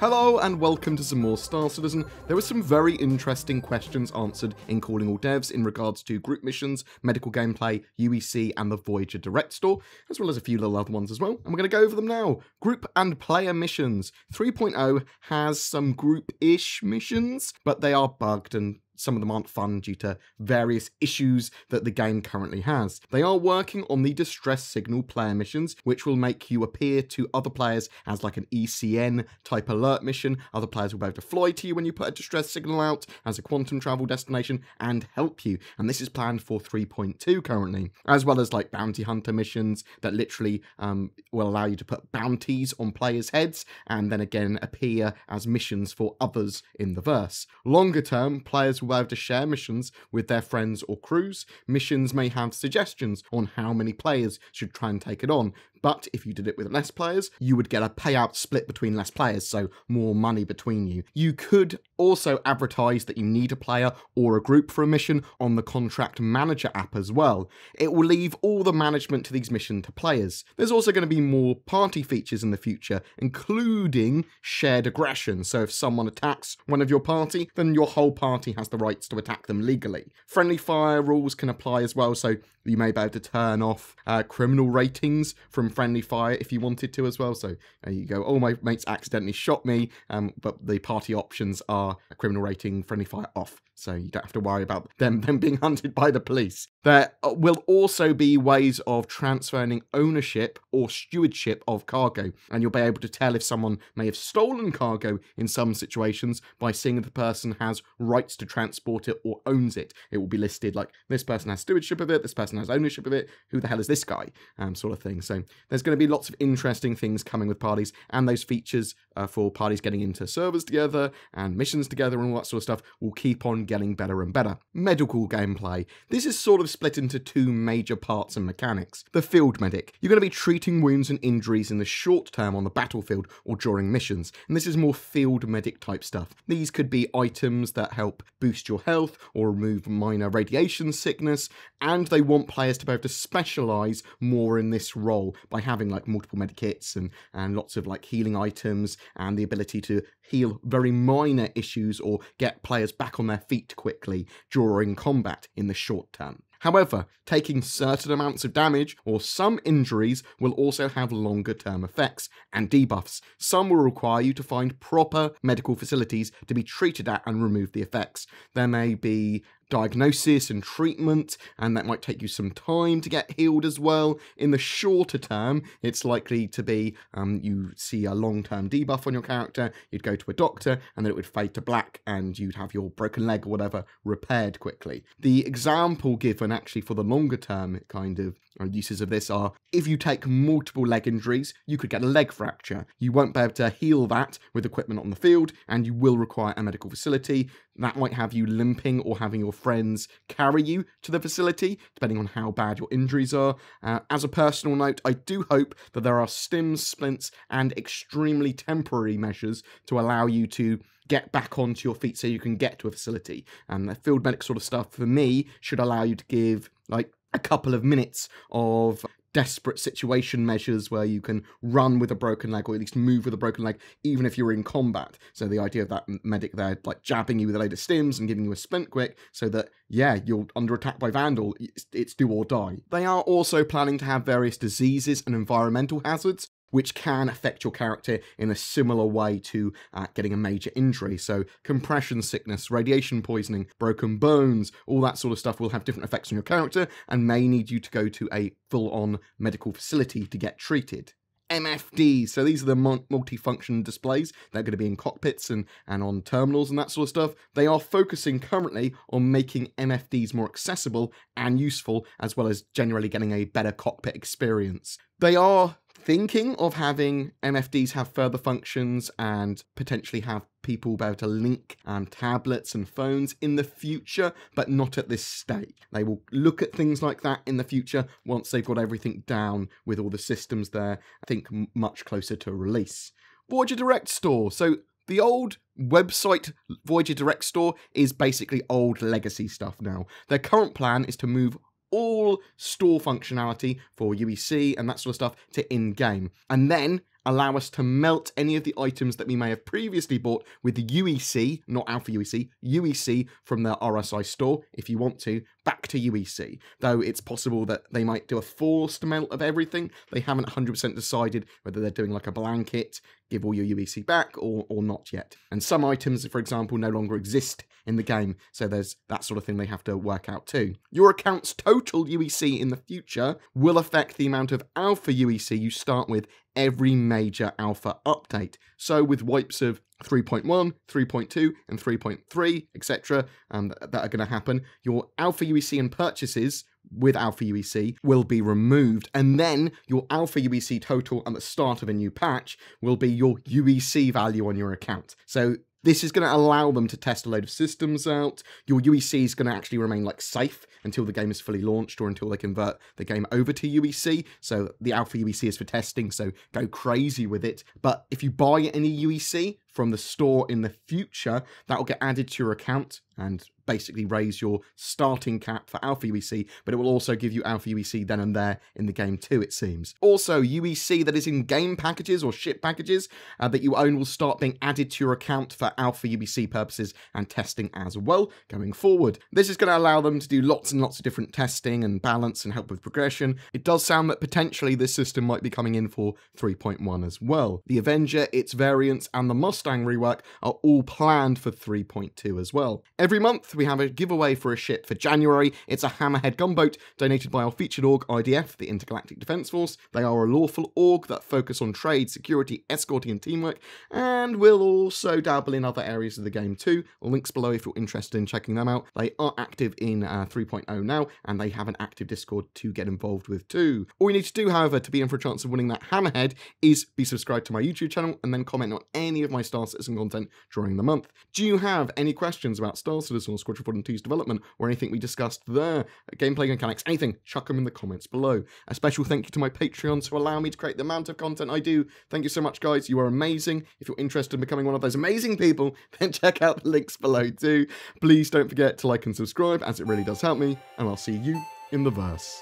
Hello and welcome to some more Star Citizen. There were some very interesting questions answered in Calling All Devs in regards to group missions, medical gameplay, UEC and the Voyager Direct Store, as well as a few little other ones as well, and we're going to go over them now. Group and player missions. 3.0 has some group-ish missions, but they are bugged and some of them aren't fun due to various issues that the game currently has. They are working on the distress signal player missions, which will make you appear to other players as like an ECN type alert mission. Other players will be able to fly to you when you put a distress signal out as a quantum travel destination and help you. And this is planned for 3.2 currently, as well as like bounty hunter missions that literally will allow you to put bounties on players' heads and then again appear as missions for others in the verse. Longer term, players will be able to share missions with their friends or crews. Missions may have suggestions on how many players should try and take it on, but if you did it with less players, you would get a payout split between less players, so more money between you. You could also advertise that you need a player or a group for a mission on the Contract Manager app as well. It will leave all the management to these missions to players. There's also going to be more party features in the future, including shared aggression. So if someone attacks one of your party, then your whole party has the rights to attack them legally. Friendly fire rules can apply as well, so you may be able to turn off criminal ratings from friendly fire if you wanted to as well. So you go, oh, my mates accidentally shot me, but the party options are a criminal rating, friendly fire off. So you don't have to worry about them being hunted by the police. There will also be ways of transferring ownership or stewardship of cargo, and you'll be able to tell if someone may have stolen cargo in some situations by seeing if the person has rights to transport it or owns it. It will be listed like, this person has stewardship of it, this person has ownership of it, who the hell is this guy, sort of thing. So there's going to be lots of interesting things coming with parties, and those features for parties getting into servers together and missions together and all that sort of stuff will keep on getting better and better. Medical gameplay. This is sort of split into two major parts and mechanics. The field medic. You're going to be treating wounds and injuries in the short term on the battlefield or during missions, and this is more field medic type stuff. These could be items that help boost your health or remove minor radiation sickness, and they want players to be able to specialize more in this role by having like multiple medikits and lots of like healing items and the ability to heal very minor issues or get players back on their feet quickly during combat in the short term. However, taking certain amounts of damage or some injuries will also have longer term effects and debuffs. Some will require you to find proper medical facilities to be treated at and remove the effects. There may be diagnosis and treatment, and that might take you some time to get healed as well. In the shorter term, it's likely to be you see a long-term debuff on your character, you'd go to a doctor, and then it would fade to black, and you'd have your broken leg or whatever repaired quickly. The example given actually for the longer term kind of uses of this are, if you take multiple leg injuries, you could get a leg fracture. You won't be able to heal that with equipment on the field, and you will require a medical facility. That might have you limping or having your friends carry you to the facility, depending on how bad your injuries are. As a personal note, I do hope that there are stims, splints, and extremely temporary measures to allow you to get back onto your feet so you can get to a facility. And the field medic sort of stuff, for me, should allow you to give like a couple of minutes of desperate situation measures where you can run with a broken leg or at least move with a broken leg even if you're in combat. So the idea of that medic there like jabbing you with a load of stims and giving you a splint quick so that, yeah, you're under attack by Vandal, it's do or die. They are also planning to have various diseases and environmental hazards which can affect your character in a similar way to getting a major injury. So compression sickness, radiation poisoning, broken bones, all that sort of stuff will have different effects on your character and may need you to go to a full-on medical facility to get treated. MFDs, so these are the multifunction displays. They're going to be in cockpits and on terminals and that sort of stuff. They are focusing currently on making MFDs more accessible and useful, as well as generally getting a better cockpit experience. They are thinking of having MFDs have further functions and potentially have people be able to link tablets and phones in the future, but not at this stage. They will look at things like that in the future once they've got everything down with all the systems there, I think much closer to release. Voyager Direct Store. So the old website Voyager Direct Store is basically old legacy stuff now. Their current plan is to move all store functionality for UEC and that sort of stuff to in-game. And then allow us to melt any of the items that we may have previously bought with the UEC, not Alpha UEC, UEC from their RSI store, if you want to, back to UEC. Though it's possible that they might do a forced melt of everything. They haven't 100% decided whether they're doing like a blanket, give all your UEC back, or not yet. And some items, for example, no longer exist in the game, so there's that sort of thing they have to work out too. Your account's total UEC in the future will affect the amount of Alpha UEC you start with every major Alpha update. So with wipes of 3.1, 3.2, and 3.3, etc., that are going to happen, your Alpha UEC and purchases with Alpha UEC will be removed, and then your Alpha UEC total at the start of a new patch will be your UEC value on your account. So this is going to allow them to test a load of systems out. Your UEC is going to actually remain like safe until the game is fully launched or until they convert the game over to UEC. So the Alpha UEC is for testing, so go crazy with it. But if you buy any UEC from the store in the future, that will get added to your account and basically raise your starting cap for Alpha UEC, but it will also give you Alpha UEC then and there in the game too, it seems. Also, UEC that is in game packages or ship packages that you own will start being added to your account for Alpha UEC purposes and testing as well going forward. This is going to allow them to do lots and lots of different testing and balance and help with progression. It does sound that potentially this system might be coming in for 3.1 as well. The Avenger, its variants, and the Mustang rework are all planned for 3.2 as well. Every month we have a giveaway for a ship. For January, it's a Hammerhead gunboat donated by our featured org, IDF, the Intergalactic Defence Force. They are a lawful org that focus on trade, security, escorting and teamwork, and will also dabble in other areas of the game too. Links below if you're interested in checking them out. They are active in 3.0 now, and they have an active Discord to get involved with too. All you need to do, however, to be in for a chance of winning that Hammerhead is be subscribed to my YouTube channel and then comment on any of my Star Citizen content during the month. Do you have any questions about Star Citizen or Squadron 2's development or anything we discussed there? Gameplay mechanics, anything, chuck them in the comments below. A special thank you to my Patreons who allow me to create the amount of content I do. Thank you so much, guys. You are amazing. If you're interested in becoming one of those amazing people, then check out the links below too. Please don't forget to like and subscribe, as it really does help me, and I'll see you in the verse.